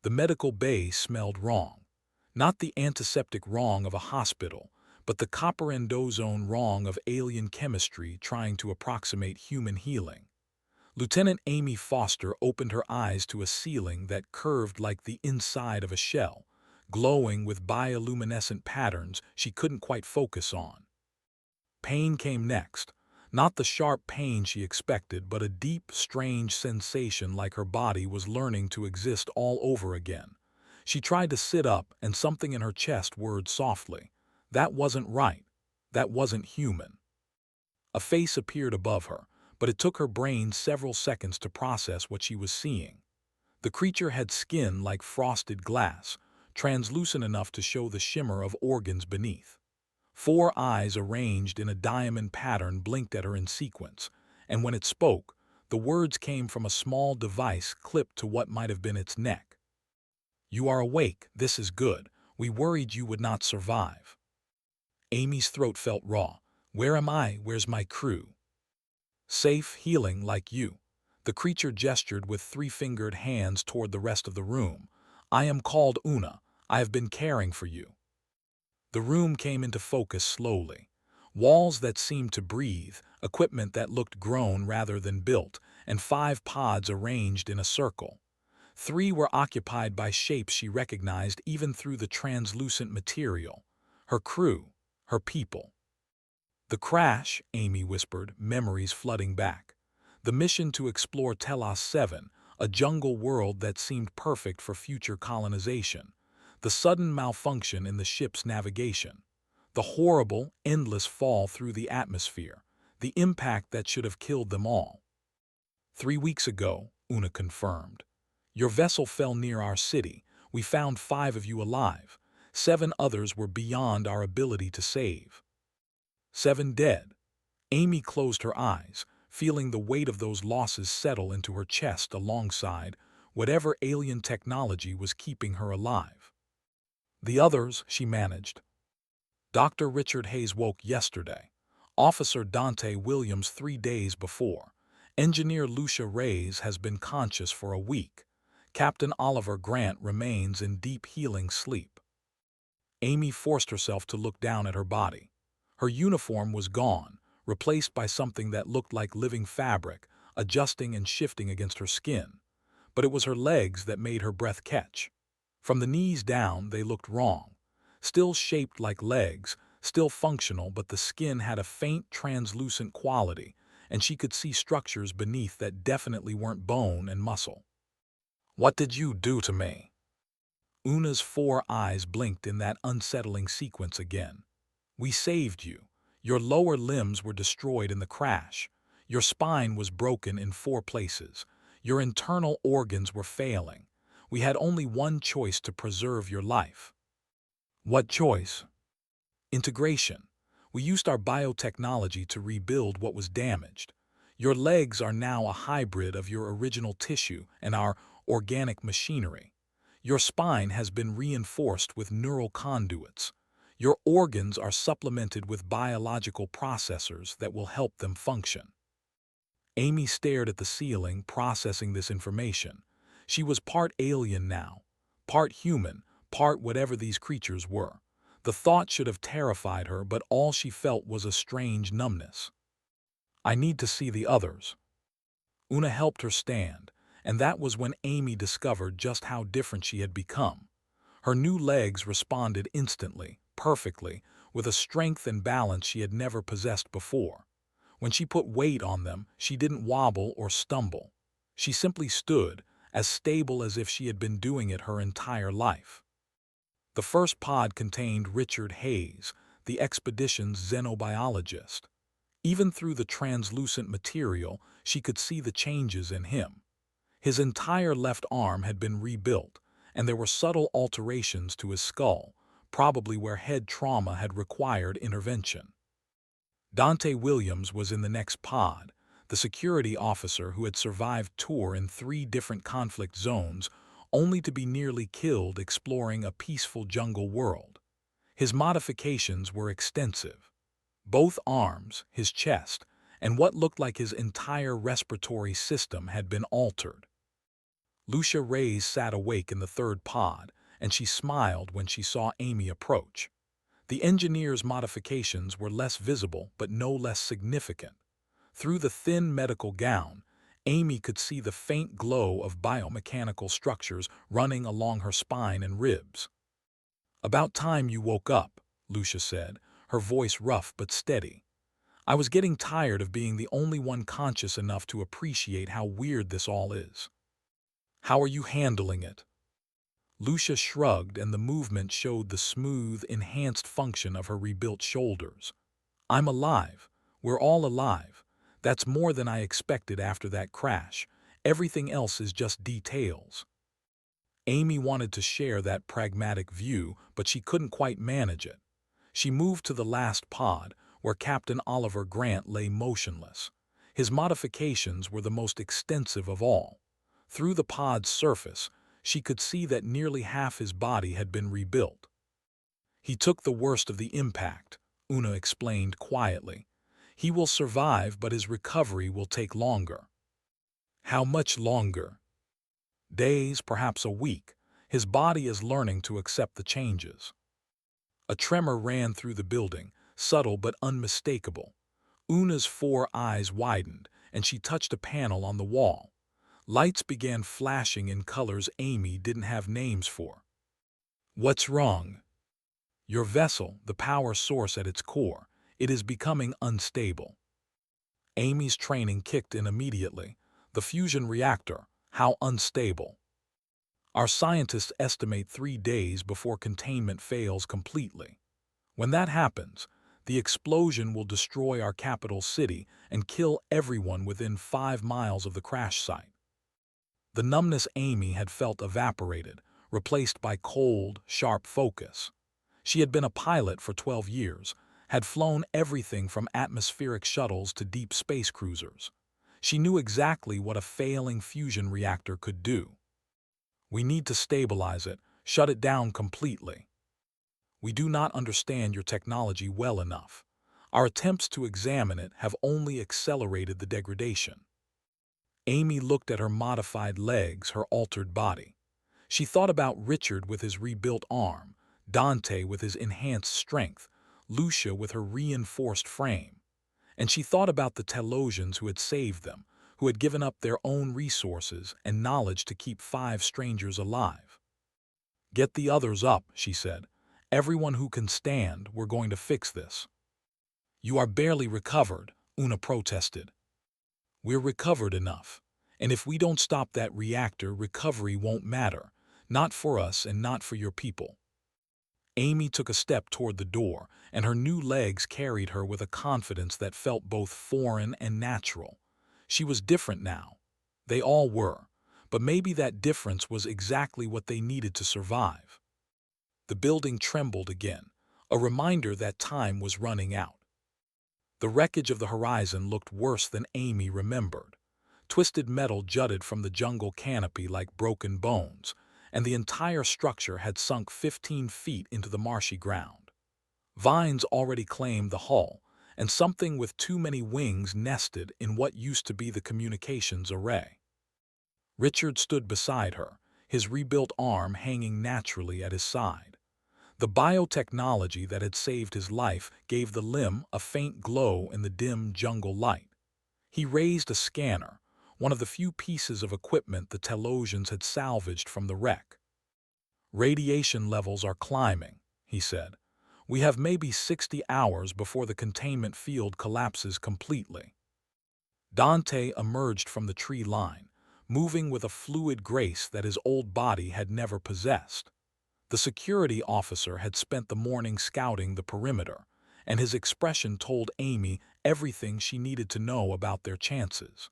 The medical bay smelled wrong. Not the antiseptic wrong of a hospital, but the copper-endozone wrong of alien chemistry trying to approximate human healing. Lieutenant Amy Foster opened her eyes to a ceiling that curved like the inside of a shell, glowing with bioluminescent patterns she couldn't quite focus on. Pain came next. Not the sharp pain she expected, but a deep, strange sensation like her body was learning to exist all over again. She tried to sit up, and something in her chest whirred softly. That wasn't right. That wasn't human. A face appeared above her, but it took her brain several seconds to process what she was seeing. The creature had skin like frosted glass, translucent enough to show the shimmer of organs beneath. 4 eyes arranged in a diamond pattern blinked at her in sequence, and when it spoke, the words came from a small device clipped to what might have been its neck. "You are awake, this is good. We worried you would not survive." Amy's throat felt raw. "Where am I? Where's my crew?" "Safe, healing like you." The creature gestured with 3-fingered hands toward the rest of the room. "I am called Una. I have been caring for you." The room came into focus slowly. Walls that seemed to breathe, equipment that looked grown rather than built, and 5 pods arranged in a circle. 3 were occupied by shapes she recognized even through the translucent material. Her crew, her people. "The crash," Amy whispered, memories flooding back. The mission to explore Telos 7, a jungle world that seemed perfect for future colonization. The sudden malfunction in the ship's navigation. The horrible, endless fall through the atmosphere. The impact that should have killed them all. 3 weeks ago, Una confirmed. "Your vessel fell near our city. We found 5 of you alive. 7 others were beyond our ability to save." 7 dead. Amy closed her eyes, feeling the weight of those losses settle into her chest alongside whatever alien technology was keeping her alive. "The others," she managed. "Dr. Richard Hayes woke yesterday. Officer Dante Williams 3 days before. Engineer Lucia Reyes has been conscious for a week. Captain Oliver Grant remains in deep healing sleep." Amy forced herself to look down at her body. Her uniform was gone, replaced by something that looked like living fabric, adjusting and shifting against her skin. But it was her legs that made her breath catch. From the knees down, they looked wrong. Still shaped like legs, still functional, but the skin had a faint, translucent quality, and she could see structures beneath that definitely weren't bone and muscle. "What did you do to me?" Una's 4 eyes blinked in that unsettling sequence again. "We saved you. Your lower limbs were destroyed in the crash. Your spine was broken in 4 places. Your internal organs were failing. We had only one choice to preserve your life." "What choice?" "Integration. We used our biotechnology to rebuild what was damaged. Your legs are now a hybrid of your original tissue and our organic machinery. Your spine has been reinforced with neural conduits. Your organs are supplemented with biological processors that will help them function." Amy stared at the ceiling, processing this information. She was part alien now, part human, part whatever these creatures were. The thought should have terrified her, but all she felt was a strange numbness. "I need to see the others." Una helped her stand, and that was when Amy discovered just how different she had become. Her new legs responded instantly, perfectly, with a strength and balance she had never possessed before. When she put weight on them, she didn't wobble or stumble. She simply stood, as stable as if she had been doing it her entire life. The first pod contained Richard Hayes, the expedition's xenobiologist. Even through the translucent material, she could see the changes in him. His entire left arm had been rebuilt, and there were subtle alterations to his skull, probably where head trauma had required intervention. Dante Williams was in the next pod, the security officer who had survived tour in 3 different conflict zones, only to be nearly killed exploring a peaceful jungle world. His modifications were extensive. Both arms, his chest, and what looked like his entire respiratory system had been altered. Lucia Reyes sat awake in the third pod, and she smiled when she saw Amy approach. The engineer's modifications were less visible but no less significant. Through the thin medical gown, Amy could see the faint glow of biomechanical structures running along her spine and ribs. "About time you woke up," Lucia said, her voice rough but steady. "I was getting tired of being the only one conscious enough to appreciate how weird this all is. How are you handling it?" Lucia shrugged, and the movement showed the smooth, enhanced function of her rebuilt shoulders. "I'm alive. We're all alive. That's more than I expected after that crash. Everything else is just details." Amy wanted to share that pragmatic view, but she couldn't quite manage it. She moved to the last pod, where Captain Oliver Grant lay motionless. His modifications were the most extensive of all. Through the pod's surface, she could see that nearly half his body had been rebuilt. "He took the worst of the impact," Una explained quietly. "He will survive, but his recovery will take longer." "How much longer?" "Days, perhaps a week. His body is learning to accept the changes." A tremor ran through the building, subtle but unmistakable. Una's four eyes widened, and she touched a panel on the wall. Lights began flashing in colors Amy didn't have names for. "What's wrong?" "Your vessel, the power source at its core. It is becoming unstable." Amy's training kicked in immediately. "The fusion reactor, how unstable?" "Our scientists estimate 3 days before containment fails completely. When that happens, the explosion will destroy our capital city and kill everyone within 5 miles of the crash site." The numbness Amy had felt evaporated, replaced by cold, sharp focus. She had been a pilot for 12 years, had flown everything from atmospheric shuttles to deep space cruisers. She knew exactly what a failing fusion reactor could do. "We need to stabilize it, shut it down completely." "We do not understand your technology well enough. Our attempts to examine it have only accelerated the degradation." Amy looked at her modified legs, her altered body. She thought about Richard with his rebuilt arm, Dante with his enhanced strength, Lucia with her reinforced frame. And she thought about the Telosians who had saved them, who had given up their own resources and knowledge to keep 5 strangers alive. "Get the others up," she said. "Everyone who can stand, we're going to fix this." "You are barely recovered," Una protested. "We're recovered enough. And if we don't stop that reactor, recovery won't matter. Not for us and not for your people." Amy took a step toward the door, and her new legs carried her with a confidence that felt both foreign and natural. She was different now. They all were. But maybe that difference was exactly what they needed to survive. The building trembled again, a reminder that time was running out. The wreckage of the horizon looked worse than Amy remembered. Twisted metal jutted from the jungle canopy like broken bones, and the entire structure had sunk 15 feet into the marshy ground. Vines already claimed the hull, and something with too many wings nested in what used to be the communications array. Richard stood beside her, his rebuilt arm hanging naturally at his side. The biotechnology that had saved his life gave the limb a faint glow in the dim jungle light. He raised a scanner, one of the few pieces of equipment the Telosians had salvaged from the wreck. "Radiation levels are climbing," he said. "We have maybe 60 hours before the containment field collapses completely." Dante emerged from the tree line, moving with a fluid grace that his old body had never possessed. The security officer had spent the morning scouting the perimeter, and his expression told Amy everything she needed to know about their chances.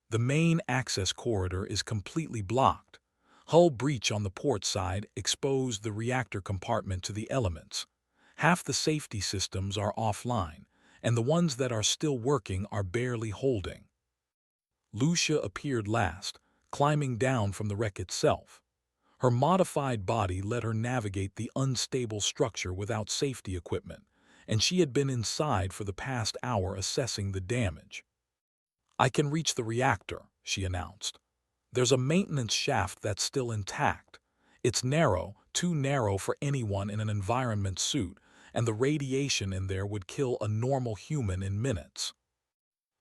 "The main access corridor is completely blocked. Hull breach on the port side exposed the reactor compartment to the elements. Half the safety systems are offline, and the ones that are still working are barely holding." Lucia appeared last, climbing down from the wreck itself. Her modified body let her navigate the unstable structure without safety equipment, and she had been inside for the past hour assessing the damage. "I can reach the reactor," she announced. There's a maintenance shaft that's still intact. It's narrow, too narrow for anyone in an environment suit, and the radiation in there would kill a normal human in minutes.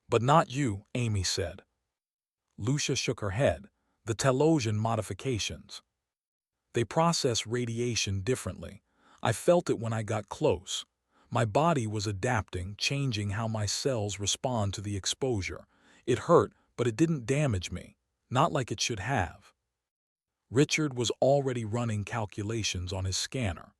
But not you, Amy said. Lucia shook her head. The Telosian modifications. They process radiation differently. I felt it when I got close. My body was adapting, changing how my cells respond to the exposure. It hurt, but it didn't damage me. Not like it should have. Richard was already running calculations on his scanner.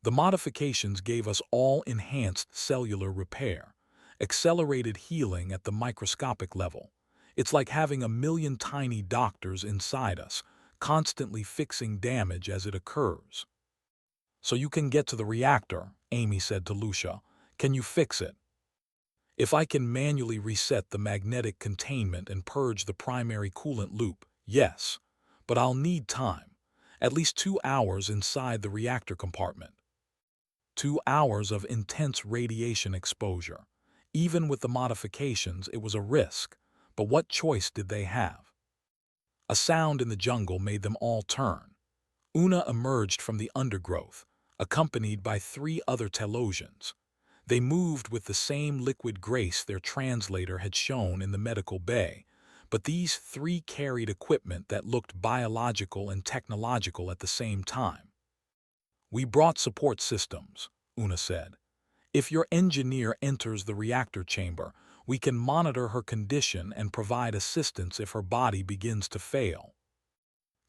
The modifications gave us all enhanced cellular repair, accelerated healing at the microscopic level. It's like having a million tiny doctors inside us, constantly fixing damage as it occurs. So you can get to the reactor, Amy said to Lucia. Can you fix it? If I can manually reset the magnetic containment and purge the primary coolant loop, yes. But I'll need time. At least 2 hours inside the reactor compartment. 2 hours of intense radiation exposure. Even with the modifications, it was a risk. But what choice did they have? A sound in the jungle made them all turn. Una emerged from the undergrowth, accompanied by 3 other Telosians. They moved with the same liquid grace their translator had shown in the medical bay, but these 3 carried equipment that looked biological and technological at the same time. We brought support systems, Una said. If your engineer enters the reactor chamber, we can monitor her condition and provide assistance if her body begins to fail.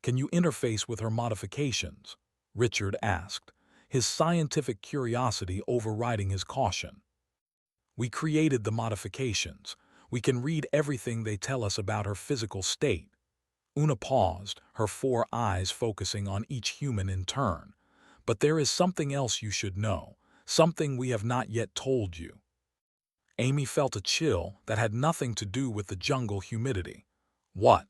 Can you interface with her modifications? Richard asked, his scientific curiosity overriding his caution. We created the modifications. We can read everything they tell us about her physical state. Una paused, her 4 eyes focusing on each human in turn. But there is something else you should know, something we have not yet told you. Amy felt a chill that had nothing to do with the jungle humidity. What?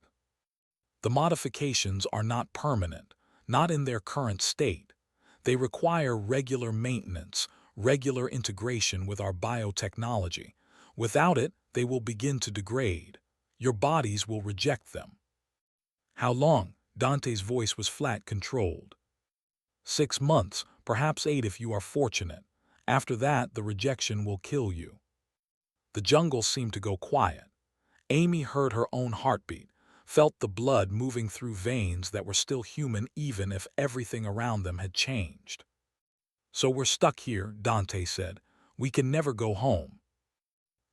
The modifications are not permanent, not in their current state. They require regular maintenance, regular integration with our biotechnology. Without it, they will begin to degrade. Your bodies will reject them. How long? Dante's voice was flat, controlled. 6 months, perhaps 8 if you are fortunate. After that, the rejection will kill you. The jungle seemed to go quiet. Amy heard her own heartbeat, felt the blood moving through veins that were still human even if everything around them had changed. So we're stuck here, Dante said. We can never go home.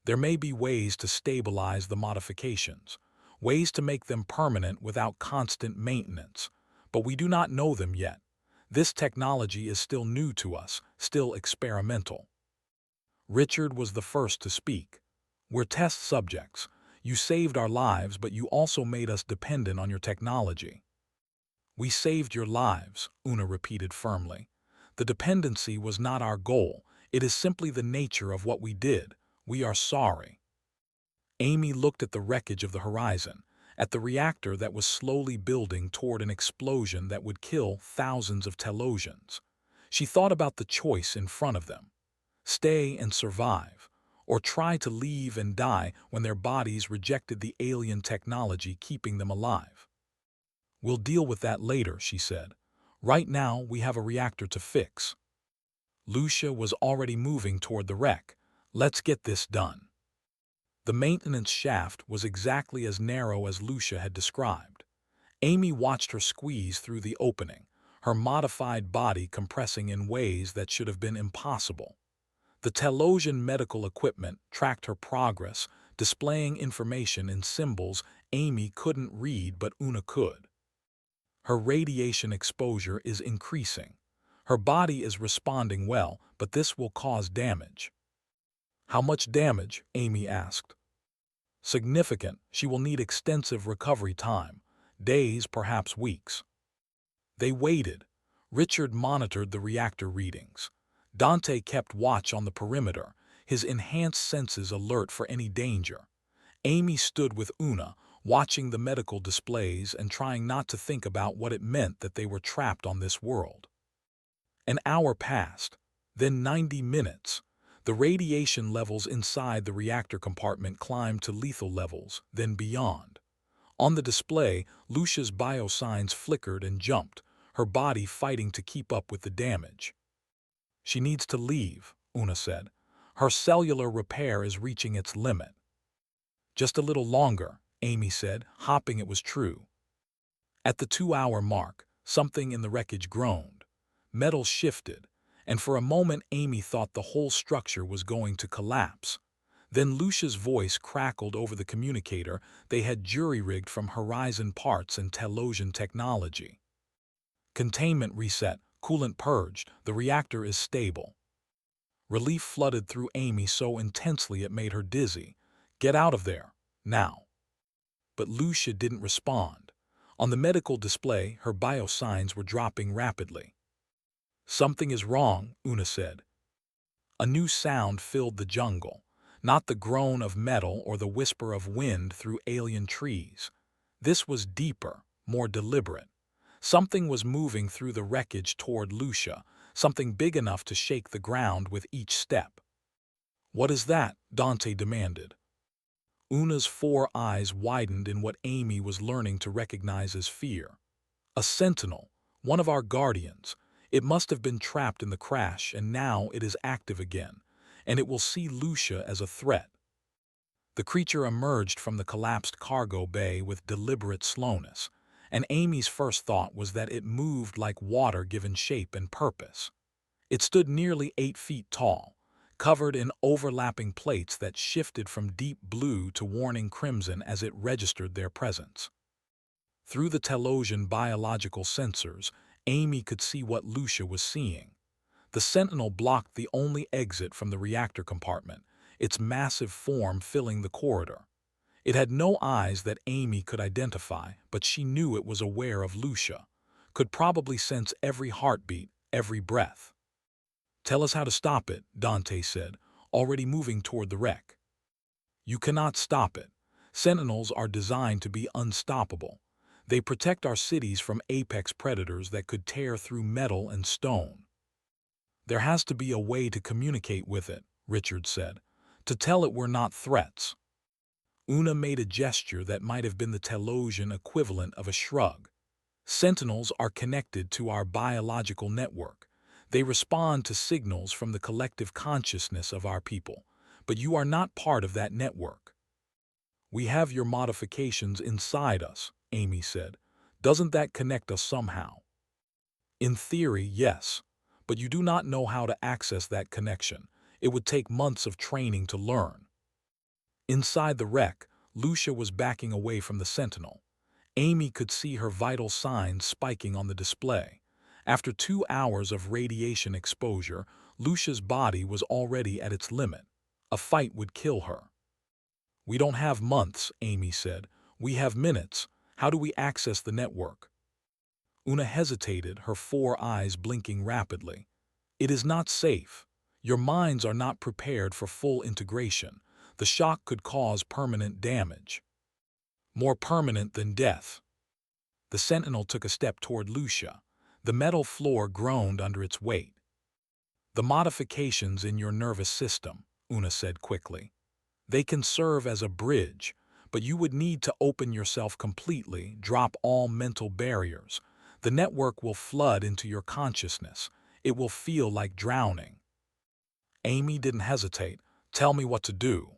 There may be ways to stabilize the modifications, ways to make them permanent without constant maintenance, but we do not know them yet. This technology is still new to us, still experimental. Richard was the first to speak. We're test subjects. You saved our lives, but you also made us dependent on your technology. We saved your lives, Una repeated firmly. The dependency was not our goal. It is simply the nature of what we did. We are sorry. Amy looked at the wreckage of the horizon, at the reactor that was slowly building toward an explosion that would kill thousands of Telosians. She thought about the choice in front of them. Stay and survive, or try to leave and die when their bodies rejected the alien technology keeping them alive. We'll deal with that later, she said. Right now, we have a reactor to fix. Lucia was already moving toward the wreck. Let's get this done. The maintenance shaft was exactly as narrow as Lucia had described. Amy watched her squeeze through the opening, her modified body compressing in ways that should have been impossible. The Telosian medical equipment tracked her progress, displaying information in symbols Amy couldn't read but Una could. Her radiation exposure is increasing. Her body is responding well, but this will cause damage. How much damage? Amy asked. Significant. She will need extensive recovery time. Days, perhaps weeks. They waited. Richard monitored the reactor readings. Dante kept watch on the perimeter, his enhanced senses alert for any danger. Amy stood with Una, watching the medical displays and trying not to think about what it meant that they were trapped on this world. An hour passed, then 90 minutes. The radiation levels inside the reactor compartment climbed to lethal levels, then beyond. On the display, Lucia's biosigns flickered and jumped, her body fighting to keep up with the damage. She needs to leave, Una said. Her cellular repair is reaching its limit. Just a little longer, Amy said, hoping it was true. At the 2-hour mark, something in the wreckage groaned. Metal shifted, and for a moment Amy thought the whole structure was going to collapse. Then Lucia's voice crackled over the communicator they had jury-rigged from Horizon parts and Telosian technology. Containment reset, coolant purged, the reactor is stable. Relief flooded through Amy so intensely it made her dizzy. Get out of there, now. But Lucia didn't respond. On the medical display, her biosigns were dropping rapidly. Something is wrong, Una said. A new sound filled the jungle, not the groan of metal or the whisper of wind through alien trees. This was deeper, more deliberate. Something was moving through the wreckage toward Lucia, something big enough to shake the ground with each step. What is that? Dante demanded. Una's 4 eyes widened in what Amy was learning to recognize as fear. A sentinel, one of our guardians. It must have been trapped in the crash, and now it is active again, and it will see Lucia as a threat. The creature emerged from the collapsed cargo bay with deliberate slowness, and Amy's first thought was that it moved like water given shape and purpose. It stood nearly 8 feet tall, covered in overlapping plates that shifted from deep blue to warning crimson as it registered their presence. Through the Telosian biological sensors, Amy could see what Lucia was seeing. The sentinel blocked the only exit from the reactor compartment, its massive form filling the corridor. It had no eyes that Amy could identify, but she knew it was aware of Lucia, could probably sense every heartbeat, every breath. Tell us how to stop it, Dante said, already moving toward the wreck. You cannot stop it. Sentinels are designed to be unstoppable. They protect our cities from apex predators that could tear through metal and stone. There has to be a way to communicate with it, Richard said, to tell it we're not threats. Una made a gesture that might have been the Telosian equivalent of a shrug. Sentinels are connected to our biological network. They respond to signals from the collective consciousness of our people, but you are not part of that network. We have your modifications inside us, Amy said. Doesn't that connect us somehow? In theory, yes, but you do not know how to access that connection. It would take months of training to learn. Inside the wreck, Lucia was backing away from the sentinel. Amy could see her vital signs spiking on the display. After 2 hours of radiation exposure, Lucia's body was already at its limit. A fight would kill her. We don't have months, Amy said. We have minutes. How do we access the network? Una hesitated, her 4 eyes blinking rapidly. It is not safe. Your minds are not prepared for full integration. The shock could cause permanent damage. More permanent than death. The sentinel took a step toward Lucia. The metal floor groaned under its weight. The modifications in your nervous system, Una said quickly. They can serve as a bridge, but you would need to open yourself completely, drop all mental barriers. The network will flood into your consciousness. It will feel like drowning. Amy didn't hesitate. Tell me what to do.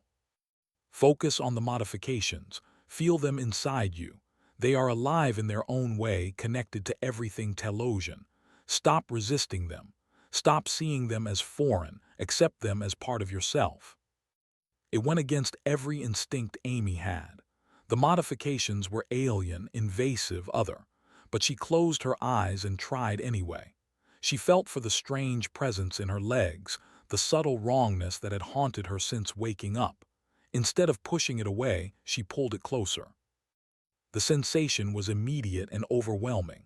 Focus on the modifications. Feel them inside you. They are alive in their own way, connected to everything Telosian. Stop resisting them. Stop seeing them as foreign. Accept them as part of yourself. It went against every instinct Amy had. The modifications were alien, invasive, other. But she closed her eyes and tried anyway. She felt for the strange presence in her legs, the subtle wrongness that had haunted her since waking up. Instead of pushing it away, she pulled it closer. The sensation was immediate and overwhelming.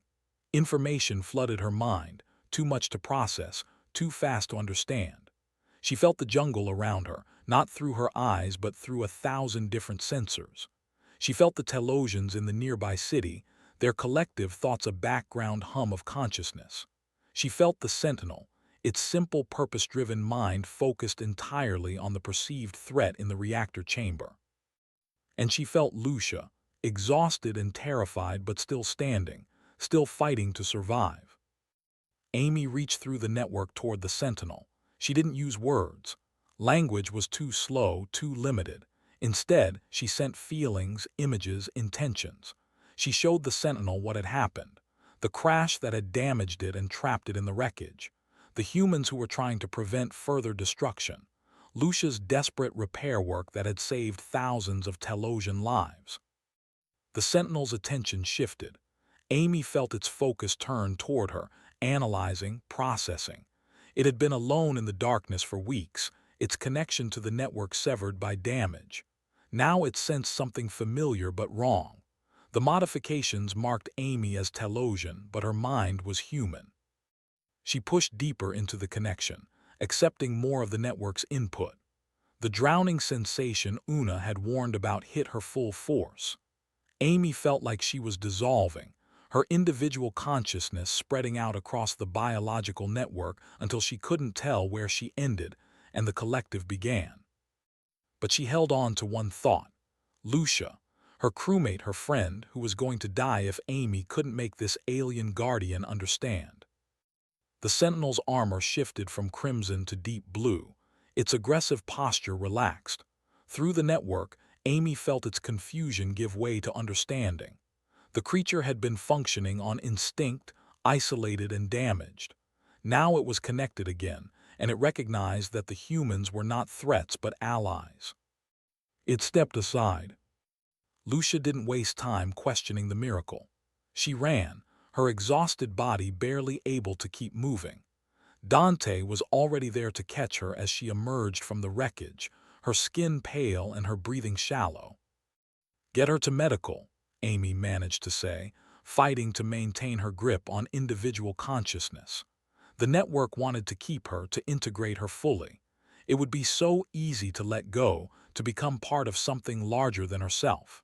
Information flooded her mind, too much to process, too fast to understand. She felt the jungle around her, not through her eyes but through 1,000 different sensors. She felt the Telosians in the nearby city, their collective thoughts a background hum of consciousness. She felt the sentinel, its simple purpose-driven mind focused entirely on the perceived threat in the reactor chamber. And she felt Lucia, exhausted and terrified but still standing, still fighting to survive. Amy reached through the network toward the Sentinel. She didn't use words. Language was too slow, too limited. Instead, she sent feelings, images, intentions. She showed the Sentinel what had happened, the crash that had damaged it and trapped it in the wreckage, the humans who were trying to prevent further destruction, Lucia's desperate repair work that had saved thousands of Telosian lives. The Sentinel's attention shifted. Amy felt its focus turn toward her, analyzing, processing. It had been alone in the darkness for weeks, its connection to the network severed by damage. Now it sensed something familiar but wrong. The modifications marked Amy as Telosian, but her mind was human. She pushed deeper into the connection, accepting more of the network's input. The drowning sensation Una had warned about hit her full force. Amy felt like she was dissolving, her individual consciousness spreading out across the biological network until she couldn't tell where she ended and the collective began. But she held on to one thought: Lucia, her crewmate, her friend, who was going to die if Amy couldn't make this alien guardian understand. The Sentinel's armor shifted from crimson to deep blue. Its aggressive posture relaxed. Through the network, Amy felt its confusion give way to understanding. The creature had been functioning on instinct, isolated and damaged. Now it was connected again, and it recognized that the humans were not threats but allies. It stepped aside. Lucia didn't waste time questioning the miracle. She ran, her exhausted body barely able to keep moving. Dante was already there to catch her as she emerged from the wreckage, her skin pale and her breathing shallow. "Get her to medical," Amy managed to say, fighting to maintain her grip on individual consciousness. The network wanted to keep her, to integrate her fully. It would be so easy to let go, to become part of something larger than herself.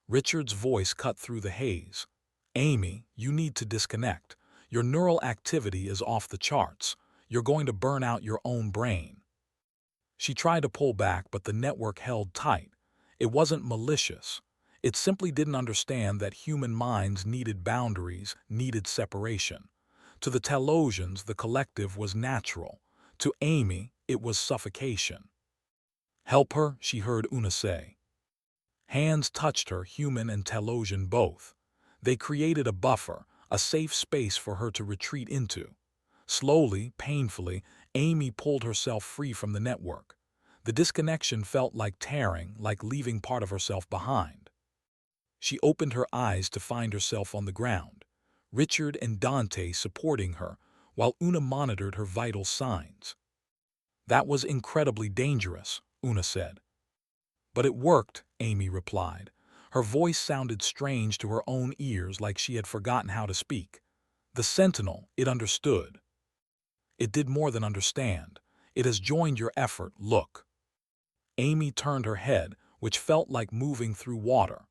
Richard's voice cut through the haze. "Amy, you need to disconnect. Your neural activity is off the charts. You're going to burn out your own brain." She tried to pull back, but the network held tight. It wasn't malicious. It simply didn't understand that human minds needed boundaries, needed separation. To the Telosians, the collective was natural. To Amy, it was suffocation. "Help her," she heard Una say. Hands touched her, human and Telosian both. They created a buffer, a safe space for her to retreat into. Slowly, painfully, Amy pulled herself free from the network. The disconnection felt like tearing, like leaving part of herself behind. She opened her eyes to find herself on the ground, Richard and Dante supporting her, while Una monitored her vital signs. "That was incredibly dangerous," Una said. "But it worked," Amy replied. Her voice sounded strange to her own ears, like she had forgotten how to speak. "The Sentinel, it understood." "It did more than understand. It has joined your effort, look." Amy turned her head, which felt like moving through water.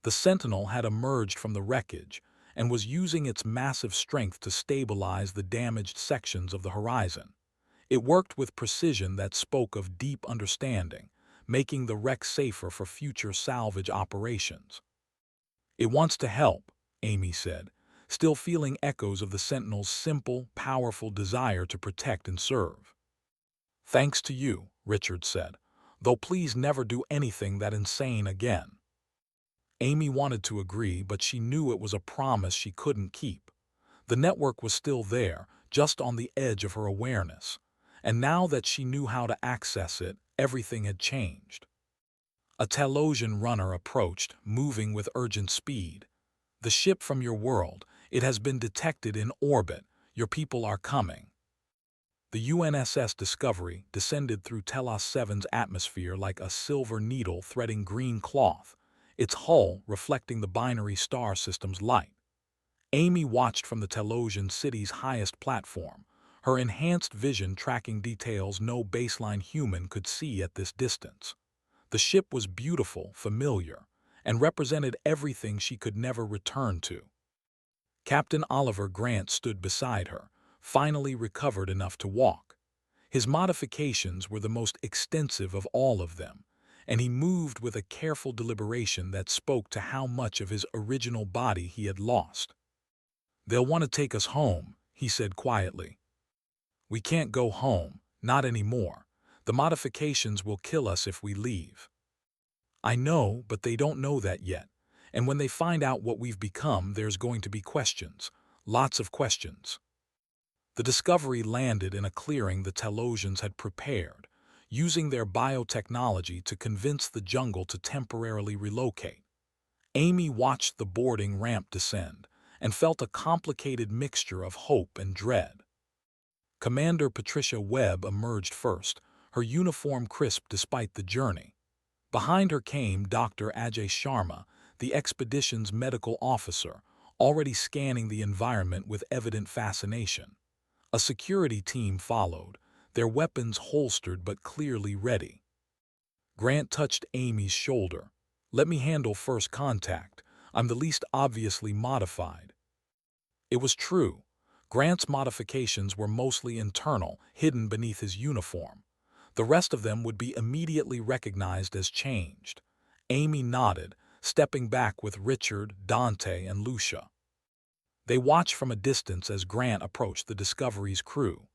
The Sentinel had emerged from the wreckage and was using its massive strength to stabilize the damaged sections of the horizon. It worked with precision that spoke of deep understanding, making the wreck safer for future salvage operations. "It wants to help," Amy said, still feeling echoes of the Sentinel's simple, powerful desire to protect and serve. "Thanks to you," Richard said, "though please never do anything that insane again." Amy wanted to agree, but she knew it was a promise she couldn't keep. The network was still there, just on the edge of her awareness. And now that she knew how to access it, everything had changed. A Telosian runner approached, moving with urgent speed. "The ship from your world, it has been detected in orbit. Your people are coming." The UNSS Discovery descended through Telos 7's atmosphere like a silver needle threading green cloth, its hull reflecting the binary star system's light. Amy watched from the Telosian city's highest platform, her enhanced vision tracking details no baseline human could see at this distance. The ship was beautiful, familiar, and represented everything she could never return to. Captain Oliver Grant stood beside her, finally recovered enough to walk. His modifications were the most extensive of all of them, and he moved with a careful deliberation that spoke to how much of his original body he had lost. "They'll want to take us home," he said quietly. "We can't go home, not anymore. The modifications will kill us if we leave." "I know, but they don't know that yet. And when they find out what we've become, there's going to be questions. Lots of questions." The Discovery landed in a clearing the Telosians had prepared, using their biotechnology to convince the jungle to temporarily relocate. Amy watched the boarding ramp descend and felt a complicated mixture of hope and dread. Commander Patricia Webb emerged first, her uniform crisp despite the journey. Behind her came Dr. Ajay Sharma, the expedition's medical officer, already scanning the environment with evident fascination. A security team followed, their weapons holstered but clearly ready. Grant touched Amy's shoulder. "Let me handle first contact. I'm the least obviously modified." It was true. Grant's modifications were mostly internal, hidden beneath his uniform. The rest of them would be immediately recognized as changed. Amy nodded, stepping back with Richard, Dante, and Lucia. They watched from a distance as Grant approached the Discovery's crew.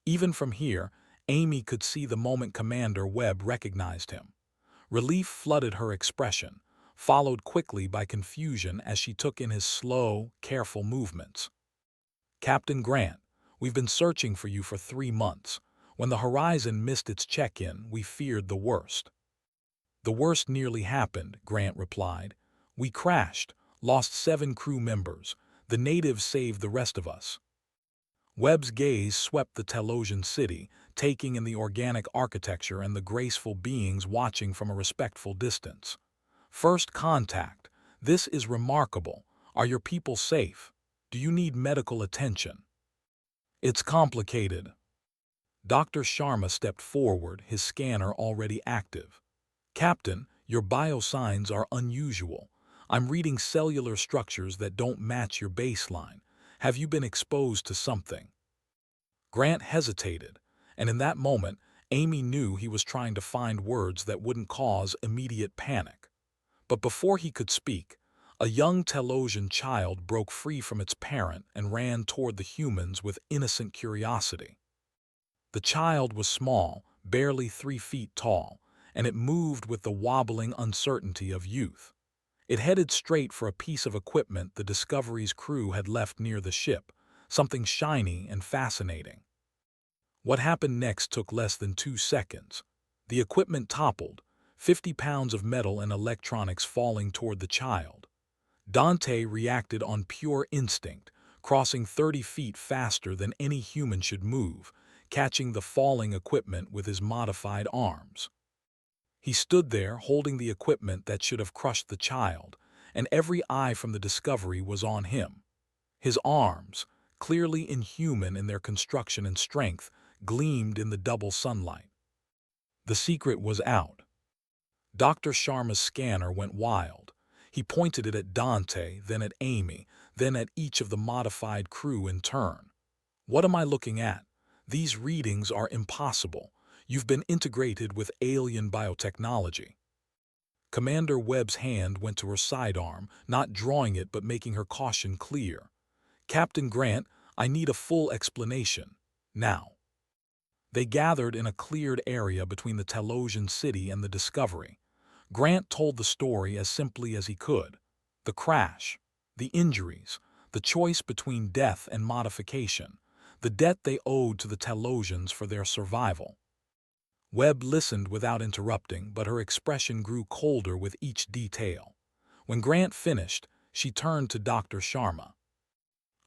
Even from here, Amy could see the moment Commander Webb recognized him. Relief flooded her expression, followed quickly by confusion as she took in his slow, careful movements. "Captain Grant, we've been searching for you for 3 months. When the Horizon missed its check-in, we feared the worst." "The worst nearly happened," Grant replied. "We crashed, lost 7 crew members. The natives saved the rest of us." Webb's gaze swept the Telosian city, taking in the organic architecture and the graceful beings watching from a respectful distance. "First contact. This is remarkable. Are your people safe? Do you need medical attention?" "It's complicated." Dr. Sharma stepped forward, his scanner already active. "Captain, your biosigns are unusual. I'm reading cellular structures that don't match your baseline. Have you been exposed to something?" Grant hesitated, and in that moment, Amy knew he was trying to find words that wouldn't cause immediate panic. But before he could speak, a young Telosian child broke free from its parent and ran toward the humans with innocent curiosity. The child was small, barely 3 feet tall, and it moved with the wobbling uncertainty of youth. It headed straight for a piece of equipment the Discovery's crew had left near the ship, something shiny and fascinating. What happened next took less than 2 seconds. The equipment toppled, 50 pounds of metal and electronics falling toward the child. Dante reacted on pure instinct, crossing 30 feet faster than any human should move, catching the falling equipment with his modified arms. He stood there holding the equipment that should have crushed the child, and every eye from the Discovery was on him. His arms, clearly inhuman in their construction and strength, gleamed in the double sunlight. The secret was out. Dr. Sharma's scanner went wild. He pointed it at Dante, then at Amy, then at each of the modified crew in turn. "What am I looking at? These readings are impossible. You've been integrated with alien biotechnology." Commander Webb's hand went to her sidearm, not drawing it but making her caution clear. "Captain Grant, I need a full explanation. Now." They gathered in a cleared area between the Telosian city and the Discovery. Grant told the story as simply as he could. The crash, the injuries, the choice between death and modification, the debt they owed to the Telosians for their survival. Webb listened without interrupting, but her expression grew colder with each detail. When Grant finished, she turned to Dr. Sharma.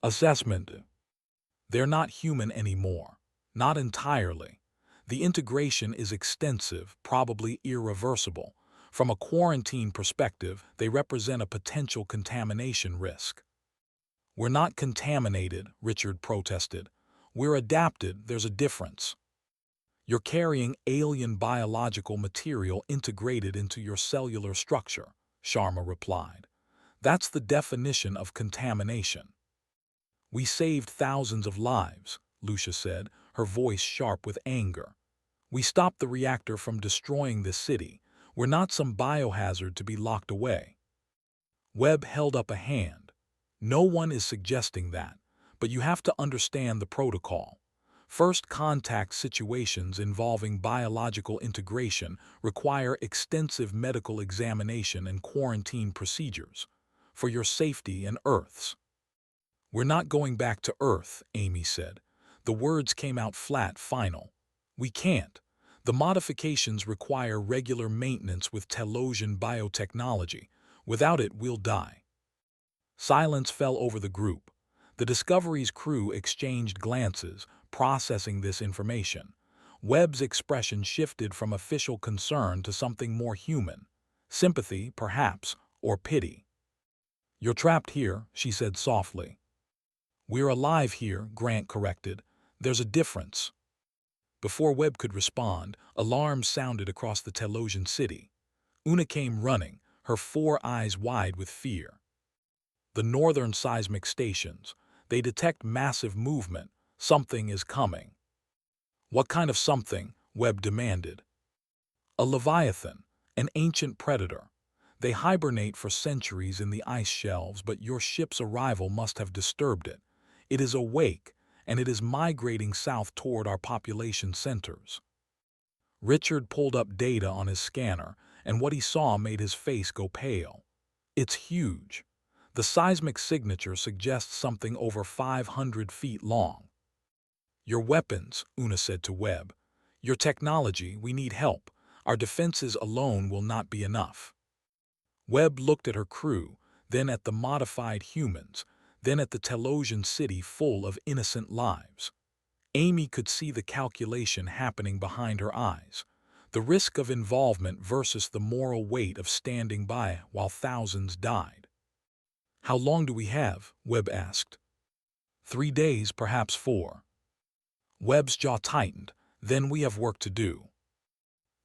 "Assessment. They're not human anymore. Not entirely. The integration is extensive, probably irreversible. From a quarantine perspective, they represent a potential contamination risk." "We're not contaminated," Richard protested. "We're adapted. There's a difference." "You're carrying alien biological material integrated into your cellular structure," Sharma replied. "That's the definition of contamination." "We saved thousands of lives," Lucia said, her voice sharp with anger. "We stopped the reactor from destroying the city. We're not some biohazard to be locked away. Webb held up a hand. No one is suggesting that, but you have to understand the protocol. First contact situations involving biological integration require extensive medical examination and quarantine procedures for your safety and Earth's. We're not going back to Earth, Amy said. The words came out flat, final. We can't. The modifications require regular maintenance with Telosian biotechnology. Without it, we'll die. Silence fell over the group. The Discovery's crew exchanged glances, processing this information. Webb's expression shifted from official concern to something more human. Sympathy, perhaps, or pity. You're trapped here, she said softly. We're alive here, Grant corrected. There's a difference. Before Webb could respond, alarms sounded across the Telosian city. Una came running, her 4 eyes wide with fear. The northern seismic stations. They detect massive movement. Something is coming. What kind of something? Webb demanded. A leviathan, an ancient predator. They hibernate for centuries in the ice shelves, but your ship's arrival must have disturbed it. It is awake, and it is migrating south toward our population centers. Richard pulled up data on his scanner, and what he saw made his face go pale. It's huge. The seismic signature suggests something over 500 feet long. Your weapons, Una said to Webb. Your technology, we need help. Our defenses alone will not be enough. Webb looked at her crew, then at the modified humans, then at the Telosian city full of innocent lives. Amy could see the calculation happening behind her eyes. The risk of involvement versus the moral weight of standing by while thousands died. How long do we have? Webb asked. 3 days, perhaps 4. Webb's jaw tightened. Then we have work to do.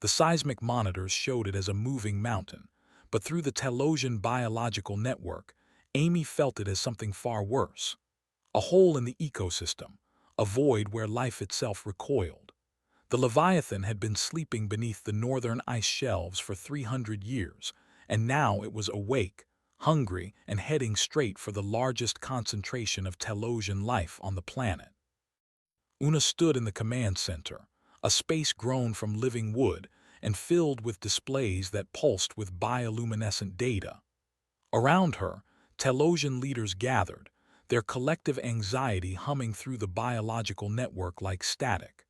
The seismic monitors showed it as a moving mountain, but through the Telosian biological network, Amy felt it as something far worse. A hole in the ecosystem, a void where life itself recoiled. The Leviathan had been sleeping beneath the northern ice shelves for 300 years, and now it was awake, hungry, and heading straight for the largest concentration of Telosian life on the planet. Una stood in the command center, a space grown from living wood and filled with displays that pulsed with bioluminescent data. Around her, Telosian leaders gathered, their collective anxiety humming through the biological network like static.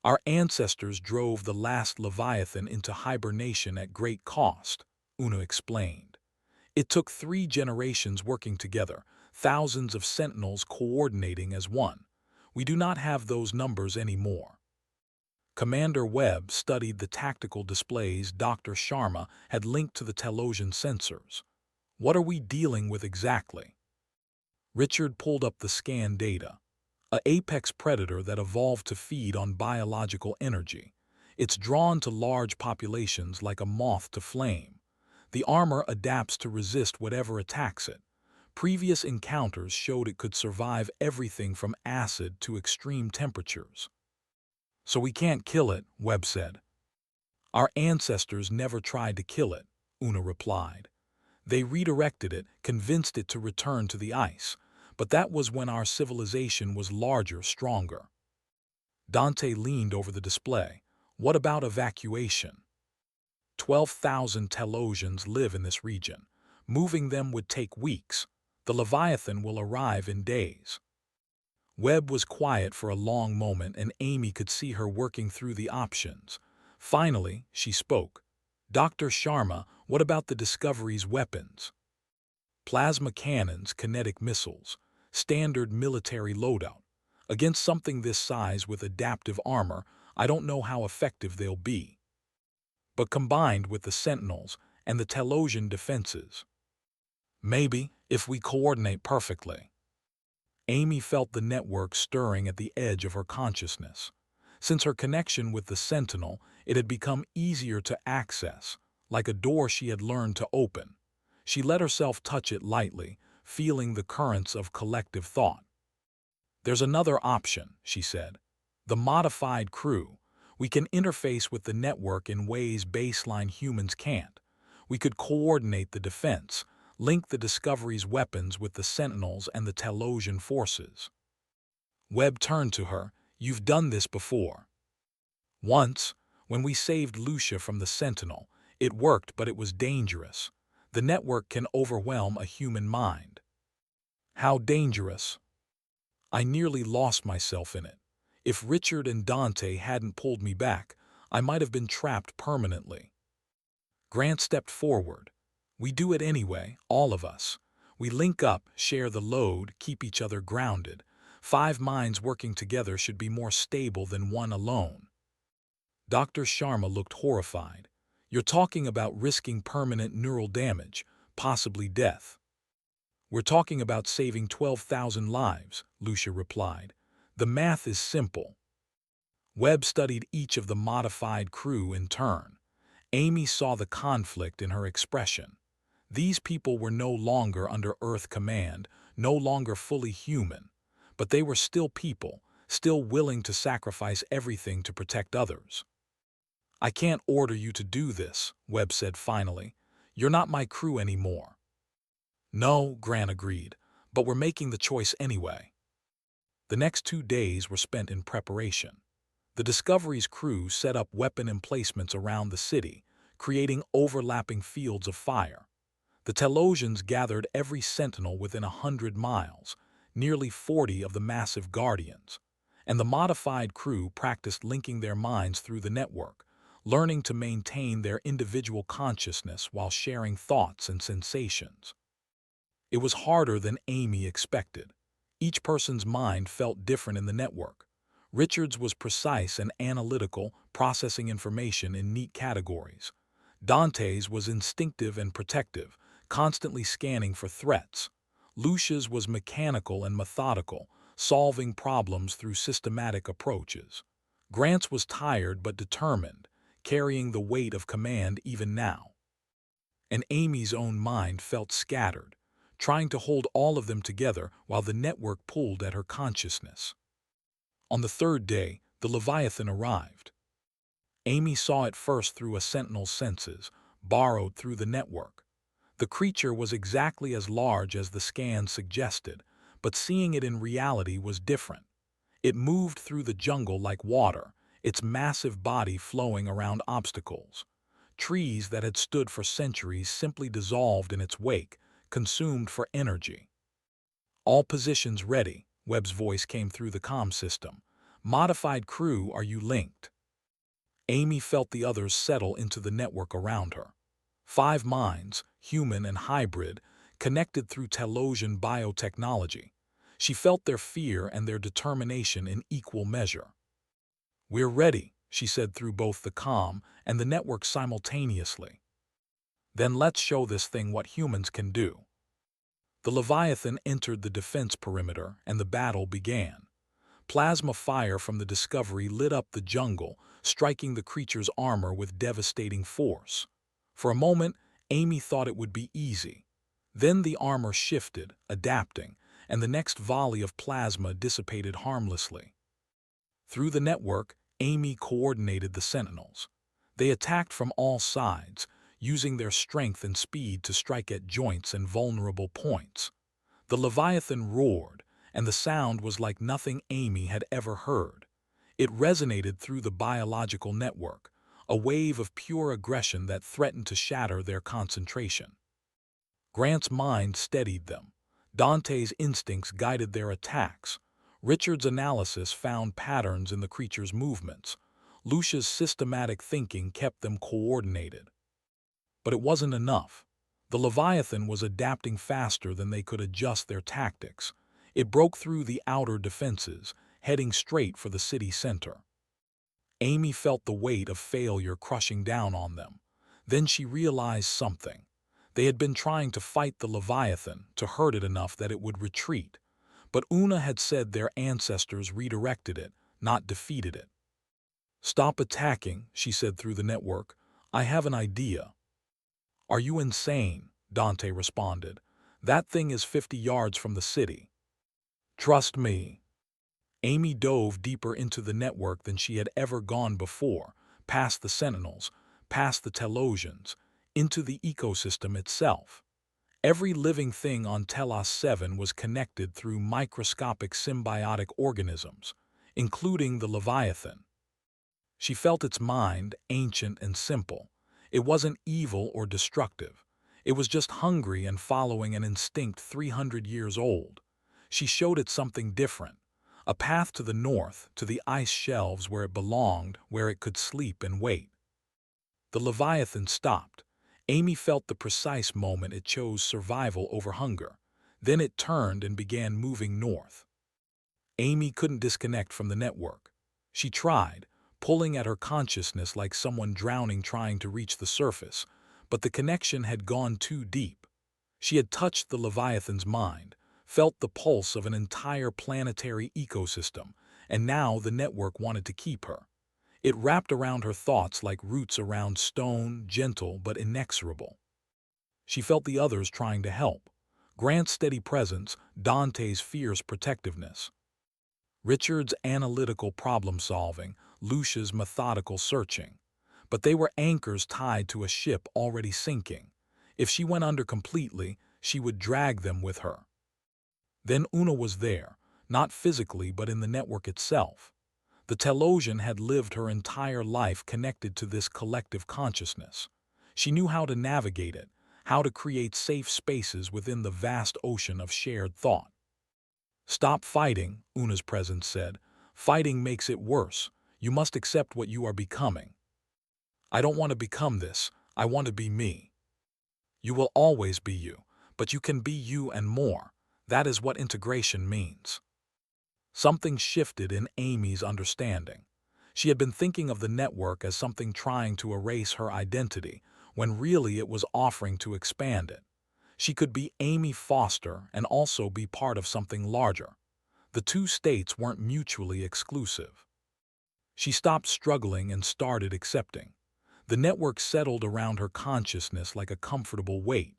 Our ancestors drove the last Leviathan into hibernation at great cost, Una explained. It took 3 generations working together, thousands of sentinels coordinating as one. We do not have those numbers anymore. Commander Webb studied the tactical displays Dr. Sharma had linked to the Telosian sensors. What are we dealing with exactly? Richard pulled up the scan data. An apex predator that evolved to feed on biological energy. It's drawn to large populations like a moth to flame. The armor adapts to resist whatever attacks it. Previous encounters showed it could survive everything from acid to extreme temperatures. So we can't kill it, Webb said. Our ancestors never tried to kill it, Una replied. They redirected it, convinced it to return to the ice, but that was when our civilization was larger, stronger. Dante leaned over the display. What about evacuation? 12,000 Telosians live in this region. Moving them would take weeks. The Leviathan will arrive in days. Webb was quiet for a long moment, and Amy could see her working through the options. Finally, she spoke. Dr. Sharma, what about the Discovery's weapons? Plasma cannons, kinetic missiles, standard military loadout. Against something this size with adaptive armor, I don't know how effective they'll be. But combined with the Sentinels and the Telosian defenses, maybe, if we coordinate perfectly. Amy felt the network stirring at the edge of her consciousness. Since her connection with the Sentinel, it had become easier to access, like a door she had learned to open. She let herself touch it lightly, feeling the currents of collective thought. There's another option, she said. The modified crew. We can interface with the network in ways baseline humans can't. We could coordinate the defense, link the Discovery's weapons with the Sentinels and the Telosian forces. Webb turned to her. You've done this before. Once, when we saved Lucia from the Sentinel, it worked, but it was dangerous. The network can overwhelm a human mind. How dangerous? I nearly lost myself in it. If Richard and Dante hadn't pulled me back, I might have been trapped permanently. Grant stepped forward. We do it anyway, all of us. We link up, share the load, keep each other grounded. 5 minds working together should be more stable than one alone. Dr. Sharma looked horrified. You're talking about risking permanent neural damage, possibly death. We're talking about saving 12,000 lives, Lucia replied. The math is simple. Webb studied each of the modified crew in turn. Amy saw the conflict in her expression. These people were no longer under Earth command, no longer fully human, but they were still people, still willing to sacrifice everything to protect others. I can't order you to do this, Webb said finally. You're not my crew anymore. No, Grant agreed, but we're making the choice anyway. The next 2 days were spent in preparation. The Discovery's crew set up weapon emplacements around the city, creating overlapping fields of fire. The Telosians gathered every sentinel within 100 miles, nearly 40 of the massive Guardians, and the modified crew practiced linking their minds through the network, learning to maintain their individual consciousness while sharing thoughts and sensations. It was harder than Amy expected. Each person's mind felt different in the network. Richard's was precise and analytical, processing information in neat categories. Dante's was instinctive and protective, constantly scanning for threats. Lucia's was mechanical and methodical, solving problems through systematic approaches. Grant's was tired but determined, carrying the weight of command even now. And Amy's own mind felt scattered, trying to hold all of them together while the network pulled at her consciousness. On the 3rd day, the Leviathan arrived. Amy saw it first through a Sentinel's senses, borrowed through the network. The creature was exactly as large as the scans suggested, but seeing it in reality was different. It moved through the jungle like water, its massive body flowing around obstacles. Trees that had stood for centuries simply dissolved in its wake, consumed for energy. All positions ready, Webb's voice came through the comm system. Modified crew, are you linked? Amy felt the others settle into the network around her. 5 minds, human and hybrid, connected through Telosian biotechnology. She felt their fear and their determination in equal measure. We're ready, she said through both the comm and the network simultaneously. Then let's show this thing what humans can do. The Leviathan entered the defense perimeter and the battle began. Plasma fire from the Discovery lit up the jungle, striking the creature's armor with devastating force. For a moment, Amy thought it would be easy. Then the armor shifted, adapting, and the next volley of plasma dissipated harmlessly. Through the network, Amy coordinated the Sentinels. They attacked from all sides, using their strength and speed to strike at joints and vulnerable points. The Leviathan roared, and the sound was like nothing Amy had ever heard. It resonated through the biological network, a wave of pure aggression that threatened to shatter their concentration. Grant's mind steadied them. Dante's instincts guided their attacks. Richard's analysis found patterns in the creature's movements. Lucia's systematic thinking kept them coordinated. But it wasn't enough. The Leviathan was adapting faster than they could adjust their tactics. It broke through the outer defenses, heading straight for the city center. Amy felt the weight of failure crushing down on them. Then she realized something. They had been trying to fight the Leviathan, to hurt it enough that it would retreat. But Una had said their ancestors redirected it, not defeated it. Stop attacking, she said through the network. I have an idea. Are you insane? Dante responded. That thing is 50 yards from the city. Trust me. Amy dove deeper into the network than she had ever gone before, past the Sentinels, past the Telosians, into the ecosystem itself. Every living thing on Telos 7 was connected through microscopic symbiotic organisms, including the Leviathan. She felt its mind, ancient and simple. It wasn't evil or destructive. It was just hungry and following an instinct 300 years old. She showed it something different. A path to the north, to the ice shelves where it belonged, where it could sleep and wait. The Leviathan stopped. Amy felt the precise moment it chose survival over hunger. Then it turned and began moving north. Amy couldn't disconnect from the network. She tried, pulling at her consciousness like someone drowning trying to reach the surface, but the connection had gone too deep. She had touched the Leviathan's mind, felt the pulse of an entire planetary ecosystem, and now the network wanted to keep her. It wrapped around her thoughts like roots around stone, gentle but inexorable. She felt the others trying to help. Grant's steady presence, Dante's fierce protectiveness. Richard's analytical problem-solving, Lucia's methodical searching. But they were anchors tied to a ship already sinking. If she went under completely, she would drag them with her. Then Una was there, not physically but in the network itself. The Telosian had lived her entire life connected to this collective consciousness. She knew how to navigate it, how to create safe spaces within the vast ocean of shared thought. "Stop fighting," Una's presence said. "Fighting makes it worse. You must accept what you are becoming." "I don't want to become this. I want to be me." "You will always be you, but you can be you and more. That is what integration means." Something shifted in Amy's understanding. She had been thinking of the network as something trying to erase her identity, when really it was offering to expand it. She could be Amy Foster and also be part of something larger. The two states weren't mutually exclusive. She stopped struggling and started accepting. The network settled around her consciousness like a comfortable weight.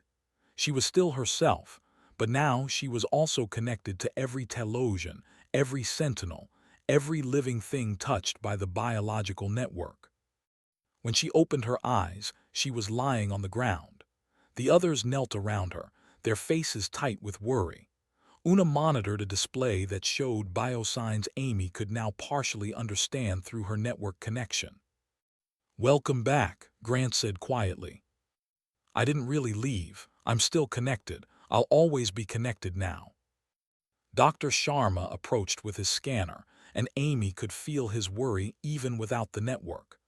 She was still herself, but now she was also connected to every Telosian, every sentinel, every living thing touched by the biological network. When she opened her eyes, she was lying on the ground. The others knelt around her, their faces tight with worry. Una monitored a display that showed biosigns Amy could now partially understand through her network connection. "Welcome back," Grant said quietly. "I didn't really leave. I'm still connected. I'll always be connected now." Dr. Sharma approached with his scanner, and Amy could feel his worry even without the network.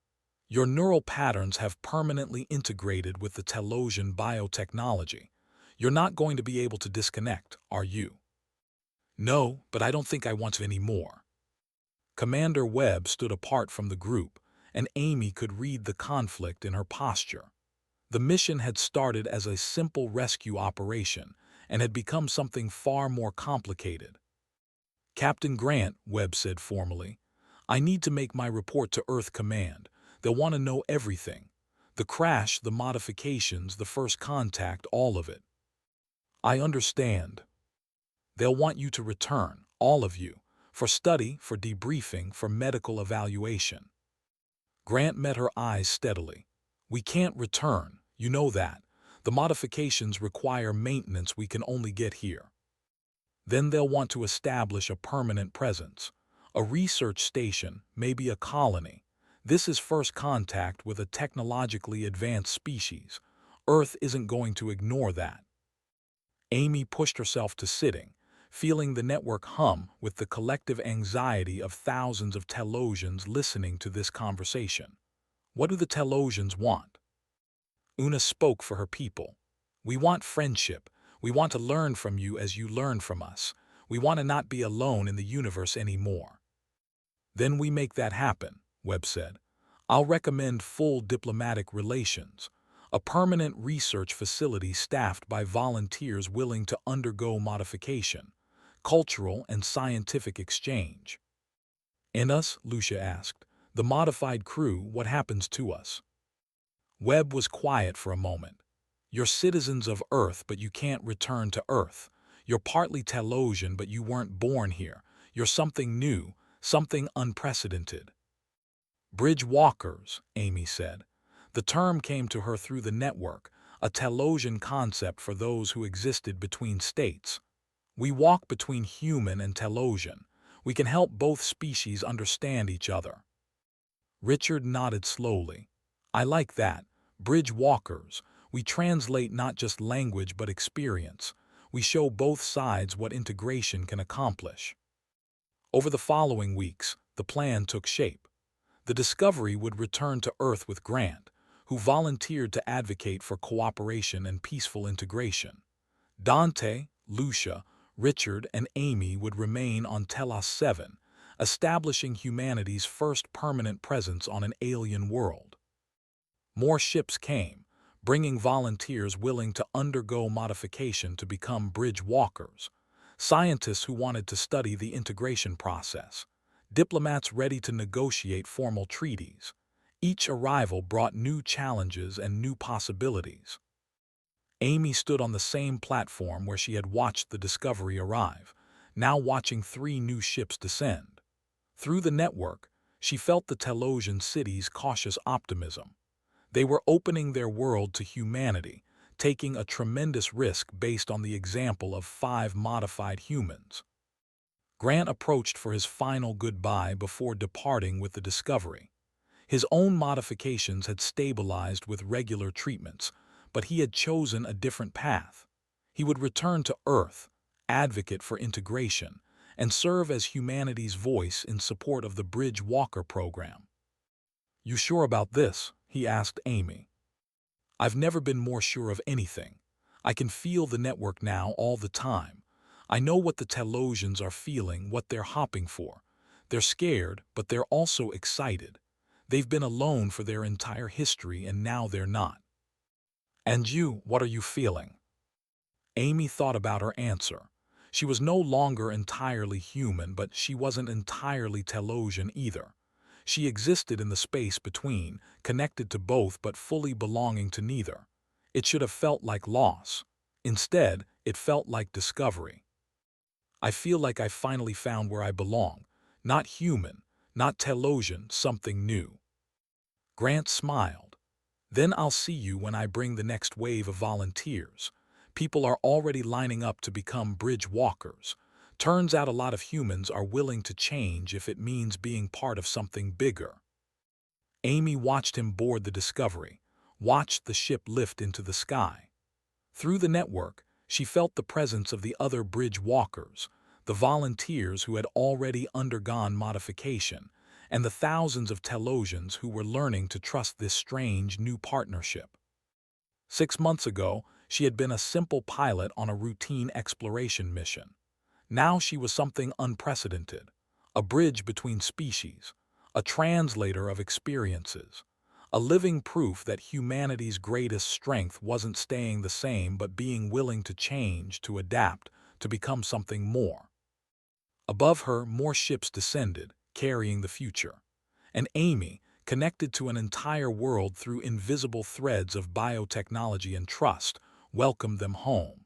"Your neural patterns have permanently integrated with the Telosian biotechnology. You're not going to be able to disconnect, are you?" "No, but I don't think I want to anymore." Commander Webb stood apart from the group, and Amy could read the conflict in her posture. The mission had started as a simple rescue operation and had become something far more complicated. "Captain Grant," Webb said formally, "I need to make my report to Earth Command. They'll want to know everything. The crash, the modifications, the first contact, all of it." "I understand. They'll want you to return, all of you, for study, for debriefing, for medical evaluation." Grant met her eyes steadily. "We can't return, you know that. The modifications require maintenance we can only get here. Then they'll want to establish a permanent presence. A research station, maybe a colony. This is first contact with a technologically advanced species. Earth isn't going to ignore that." Amy pushed herself to sitting, feeling the network hum with the collective anxiety of thousands of Telosians listening to this conversation. What do the Telosians want? Una spoke for her people. "We want friendship. We want to learn from you as you learn from us. We want to not be alone in the universe anymore." "Then we make that happen," Webb said. "I'll recommend full diplomatic relations. A permanent research facility staffed by volunteers willing to undergo modification, cultural and scientific exchange." "And us?" Lucia asked. "The modified crew, what happens to us?" Webb was quiet for a moment. "You're citizens of Earth, but you can't return to Earth. You're partly Telosian, but you weren't born here. You're something new, something unprecedented. Bridge walkers, Amy said. The term came to her through the network, a Telosian concept for those who existed between states. We walk between human and Telosian. We can help both species understand each other. Richard nodded slowly. I like that. Bridge walkers. We translate not just language but experience. We show both sides what integration can accomplish. Over the following weeks, the plan took shape. The Discovery would return to Earth with Grant, who volunteered to advocate for cooperation and peaceful integration. Dante, Lucia, Richard, and Amy would remain on Telos 7, establishing humanity's first permanent presence on an alien world. More ships came, bringing volunteers willing to undergo modification to become bridge walkers, scientists who wanted to study the integration process, diplomats ready to negotiate formal treaties. Each arrival brought new challenges and new possibilities. Amy stood on the same platform where she had watched the Discovery arrive, now watching 3 new ships descend. Through the network, she felt the Telosian city's cautious optimism. They were opening their world to humanity, taking a tremendous risk based on the example of 5 modified humans. Grant approached for his final goodbye before departing with the Discovery. His own modifications had stabilized with regular treatments, but he had chosen a different path. He would return to Earth, advocate for integration, and serve as humanity's voice in support of the Bridge Walker program. You sure about this? He asked Amy. I've never been more sure of anything. I can feel the network now all the time. I know what the Telosians are feeling, what they're hopping for. They're scared, but they're also excited. They've been alone for their entire history, and now they're not. And you, what are you feeling? Amy thought about her answer. She was no longer entirely human, but she wasn't entirely Telosian either. She existed in the space between, connected to both but fully belonging to neither. It should have felt like loss. Instead, it felt like discovery. I feel like I finally found where I belong. Not human, not Telosian, something new. Grant smiled. Then I'll see you when I bring the next wave of volunteers. People are already lining up to become bridge walkers. Turns out a lot of humans are willing to change if it means being part of something bigger. Amy watched him board the Discovery, watched the ship lift into the sky. Through the network, she felt the presence of the other bridge walkers, the volunteers who had already undergone modification, and the thousands of Telosians who were learning to trust this strange new partnership. 6 months ago, she had been a simple pilot on a routine exploration mission. Now she was something unprecedented, a bridge between species, a translator of experiences, a living proof that humanity's greatest strength wasn't staying the same but being willing to change, to adapt, to become something more. Above her, more ships descended, carrying the future. And Amy, connected to an entire world through invisible threads of biotechnology and trust, welcomed them home.